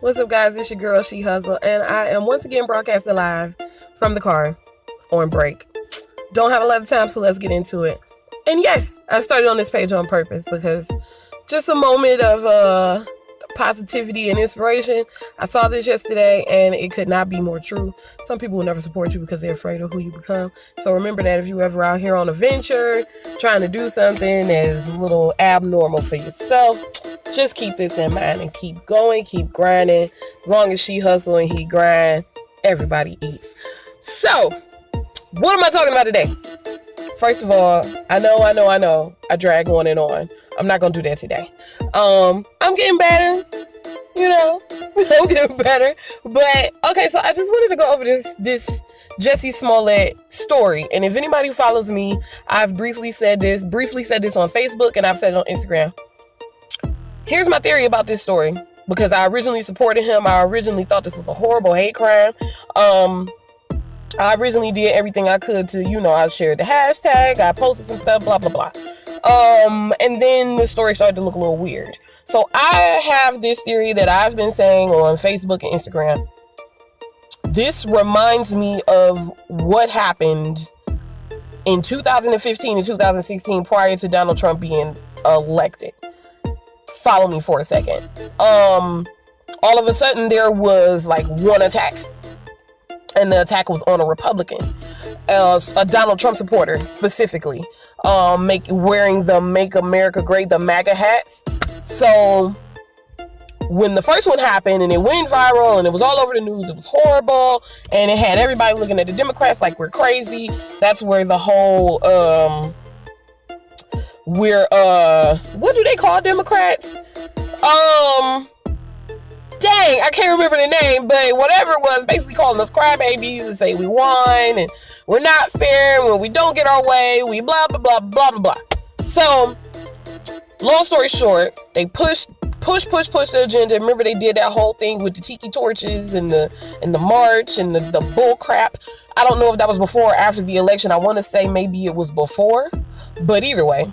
What's up, guys? It's your girl, SheHuzl, and I am once again broadcasting live from the car on break. Don't have a lot of time, so let's get into it. And yes, I started on this page on purpose because just a moment of positivity and inspiration. I saw this yesterday, and it could not be more true. Some people will never support you because they're afraid of who you become. So remember that if you ever out here on a venture, trying to do something that is a little abnormal for yourself, just keep this in mind and keep going, keep grinding. As long as she hustle and he grind, everybody eats. So, what am I talking about today? First of all, I know. I drag on and on. I'm not going to do that today. I'm getting better. I'm getting better. But, okay, so I just wanted to go over this Jussie Smollett story. And if anybody who follows me, I've briefly said this on Facebook, and I've said it on Instagram. Here's my theory about this story, because I originally supported him. I originally thought this was a horrible hate crime. I originally did everything I could to, I shared the hashtag, I posted some stuff, blah, blah, blah. And then the story started to look a little weird. So I have this theory that I've been saying on Facebook and Instagram. This reminds me of what happened in 2015 and 2016 prior to Donald Trump being elected. Follow me for a second. All of a sudden there was like one attack, and the attack was on a Republican, a Donald Trump supporter specifically, wearing the Make America Great, the MAGA hats. So when the first one happened and it went viral and it was all over the news, it was horrible, and it had everybody looking at the Democrats like we're crazy. That's where the whole what do they call Democrats? Dang, I can't remember the name, but whatever it was, basically calling us crybabies and say we won and we're not fair, and when we don't get our way, we blah, blah, blah, blah, blah, blah. So, long story short, they push the agenda. Remember, they did that whole thing with the tiki torches and the march and the bull crap. I don't know if that was before or after the election. I want to say maybe it was before, but either way,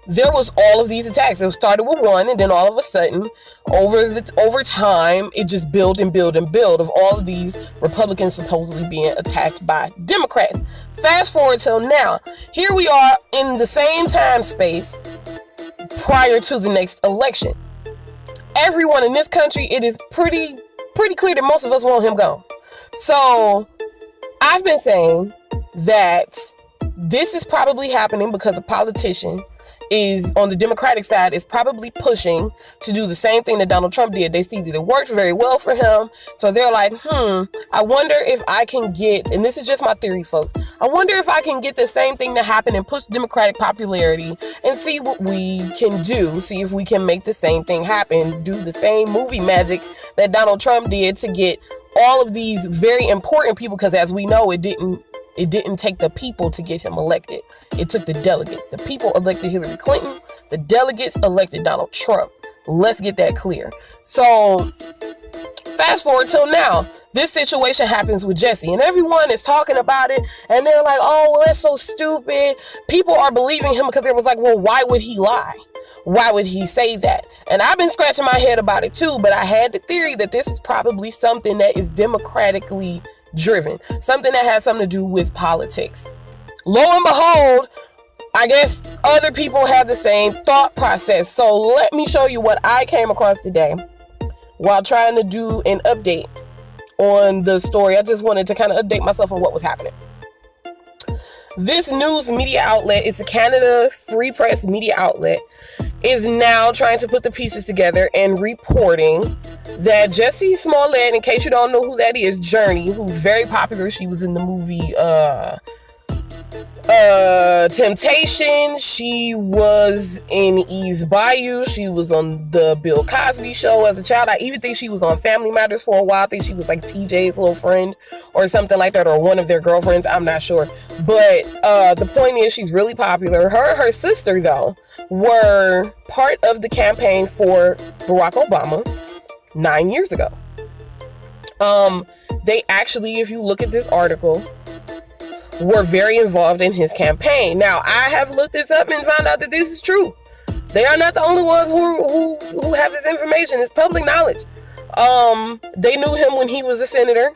there was all of these attacks. It started with one, and then all of a sudden, over time, it just built and built and built of all of these Republicans supposedly being attacked by Democrats. Fast forward till now. Here we are in the same time space prior to the next election. Everyone in this country, it is pretty clear that most of us want him gone. So, I've been saying that this is probably happening because a politician is on the Democratic side is probably pushing to do the same thing that Donald Trump did. They see that it worked very well for him. So they're like, I wonder if I can get, and this is just my theory, folks, I wonder if I can get the same thing to happen and push Democratic popularity and see what we can do. See if we can make the same thing happen. Do the same movie magic that Donald Trump did to get all of these very important people, because as we know, it didn't take the people to get him elected. It took the delegates. The people elected Hillary Clinton. The delegates elected Donald Trump. Let's get that clear. So, fast forward till now. This situation happens with Jussie, and everyone is talking about it, and they're like, oh, well, that's so stupid. People are believing him because they was like, well, why would he lie? Why would he say that? And I've been scratching my head about it too, but I had the theory that this is probably something that is democratically driven, something that has something to do with politics. Lo and behold, I guess other people have the same thought process. So let me show you what I came across today while trying to do an update on the story. I just wanted to kind of update myself on what was happening. This news media outlet, it's a Canada Free Press media outlet, is now trying to put the pieces together and reporting that Jussie Smollett, in case you don't know who that is, Journey, who's very popular. She was in the movie Temptation. She was in Eve's Bayou. She was on the Bill Cosby Show as a child. I even think she was on Family Matters for a while. I think she was like TJ's little friend or something like that, or one of their girlfriends. I'm not sure. But the point is, she's really popular. Her and her sister, though, were part of the campaign for Barack Obama 9 years ago. They actually, if you look at this article, were very involved in his campaign. Now, I have looked this up and found out that this is true. They are not the only ones who have this information. It's public knowledge. They knew him when he was a senator.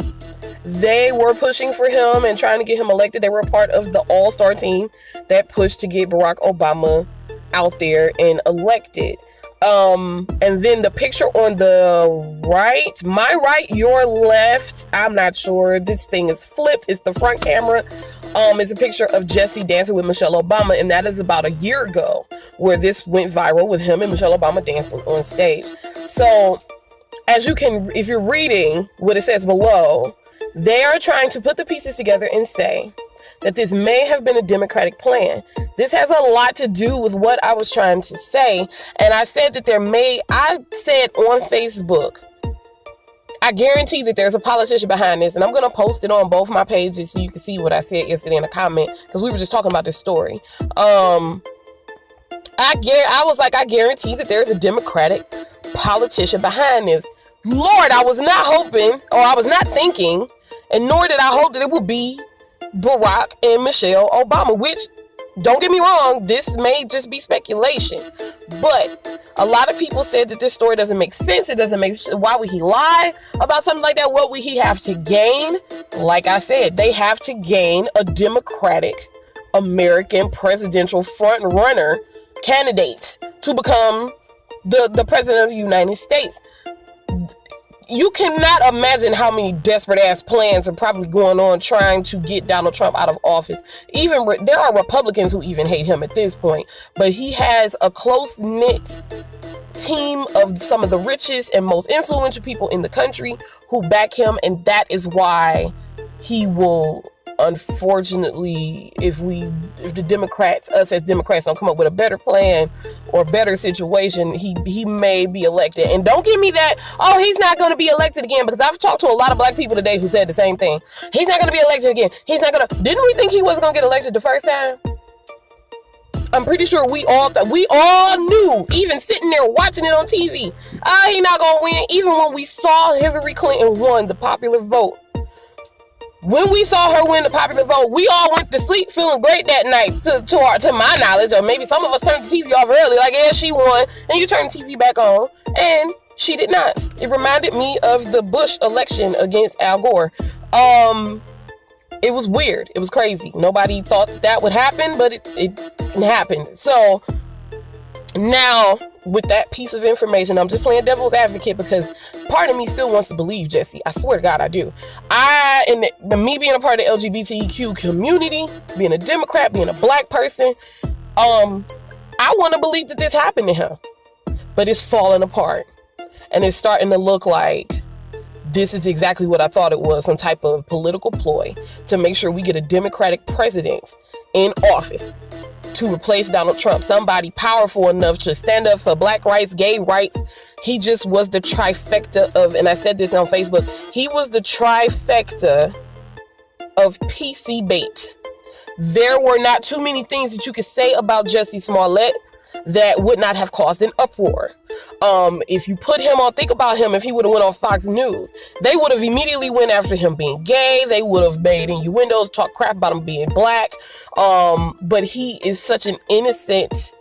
They were pushing for him and trying to get him elected. They were a part of the all-star team that pushed to get Barack Obama out there and elected. And then the picture on the right, my right, your left, I'm not sure. This thing is flipped. It's the front camera. It's a picture of Jesse dancing with Michelle Obama, and that is about a year ago where this went viral with him and Michelle Obama dancing on stage. So, as you can, if you're reading what it says below, they are trying to put the pieces together and say that this may have been a Democratic plan. This has a lot to do with what I was trying to say. And I said that I said on Facebook, I guarantee that there's a politician behind this. And I'm going to post it on both my pages so you can see what I said yesterday in a comment, because we were just talking about this story. I was like, I guarantee that there's a Democratic politician behind this. Lord, I was not hoping, or I was not thinking, and nor did I hope that it would be Barack and Michelle Obama, which, don't get me wrong, this may just be speculation. But a lot of people said that this story doesn't make sense. It doesn't make sense. Why would he lie about something like that? What would he have to gain? Like I said, they have to gain a Democratic American presidential front runner candidate to become the president of the United States. You cannot imagine how many desperate ass plans are probably going on trying to get Donald Trump out of office. Even there are Republicans who even hate him at this point, but he has a close-knit team of some of the richest and most influential people in the country who back him, and that is why he will, unfortunately, if the Democrats, us as Democrats, don't come up with a better plan or better situation, he may be elected. And don't give me that, oh, he's not going to be elected again, because I've talked to a lot of black people today who said the same thing. He's not going to be elected again. Didn't we think he was going to get elected the first time? I'm pretty sure we all knew, even sitting there watching it on TV, he's not going to win. Even when we saw Hillary Clinton won the popular vote, when we saw her win the popular vote, we all went to sleep feeling great that night, to my knowledge, or maybe some of us turned the TV off early, like, yeah, she won, and you turn the TV back on, and she did not. It reminded me of the Bush election against Al Gore. It was weird. It was crazy. Nobody thought that would happen, but it happened. So now, with that piece of information, I'm just playing devil's advocate because part of me still wants to believe Jesse. I swear to God, I do. Me being a part of the LGBTQ community, being a Democrat, being a black person, I want to believe that this happened to him. But it's falling apart. And it's starting to look like this is exactly what I thought it was, some type of political ploy to make sure we get a Democratic president in office to replace Donald Trump, somebody powerful enough to stand up for black rights, gay rights. He just was the trifecta of, and I said this on Facebook, he was the trifecta of PC bait. There were not too many things that you could say about Jussie Smollett that would not have caused an uproar. If you put him on, think about him if he would have went on Fox News. They would have immediately went after him being gay. They would have made innuendos, talk crap about him being black. But he is such an innocent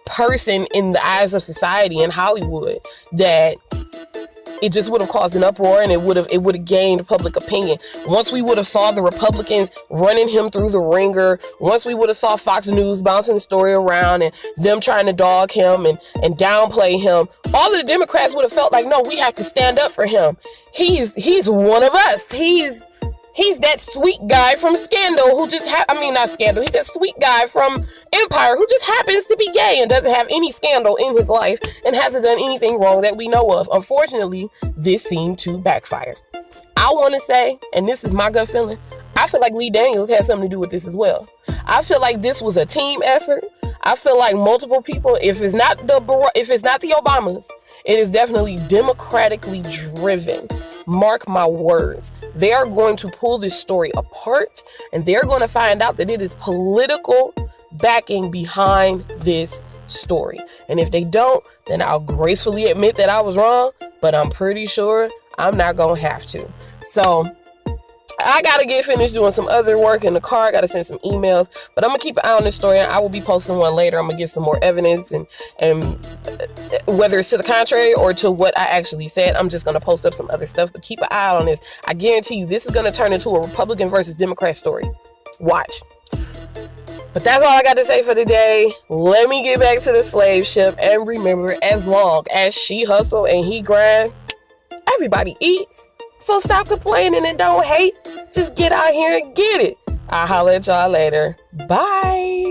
person in the eyes of society in Hollywood that it just would have caused an uproar, and it would have gained public opinion. Once we would have saw the Republicans running him through the ringer, once we would have saw Fox News bouncing the story around and them trying to dog him and downplay him, all of the Democrats would have felt like, no, we have to stand up for him. He's one of us. He's that sweet guy from Scandal who just not Scandal. He's that sweet guy from Empire who just happens to be gay and doesn't have any scandal in his life and hasn't done anything wrong that we know of. Unfortunately, this seemed to backfire. I want to say, and this is my gut feeling, I feel like Lee Daniels had something to do with this as well. I feel like this was a team effort. I feel like multiple people, if it's not the Obamas, it is definitely democratically driven. Mark my words. They are going to pull this story apart, and they're going to find out that it is political backing behind this story. And if they don't, then I'll gracefully admit that I was wrong, but I'm pretty sure I'm not going to have to. So I gotta get finished doing some other work in the car. I gotta send some emails, but I'm gonna keep an eye on this story, and I will be posting one later. I'm gonna get some more evidence, and whether it's to the contrary or to what I actually said, I'm just gonna post up some other stuff. But keep an eye on this. I guarantee you, this is gonna turn into a Republican versus Democrat story. Watch. But that's all I got to say for today. Let me get back to the slave ship, and remember, as long as she hustle and he grind, everybody eats. So stop complaining and don't hate. Just get out here and get it. I'll holler at y'all later. Bye.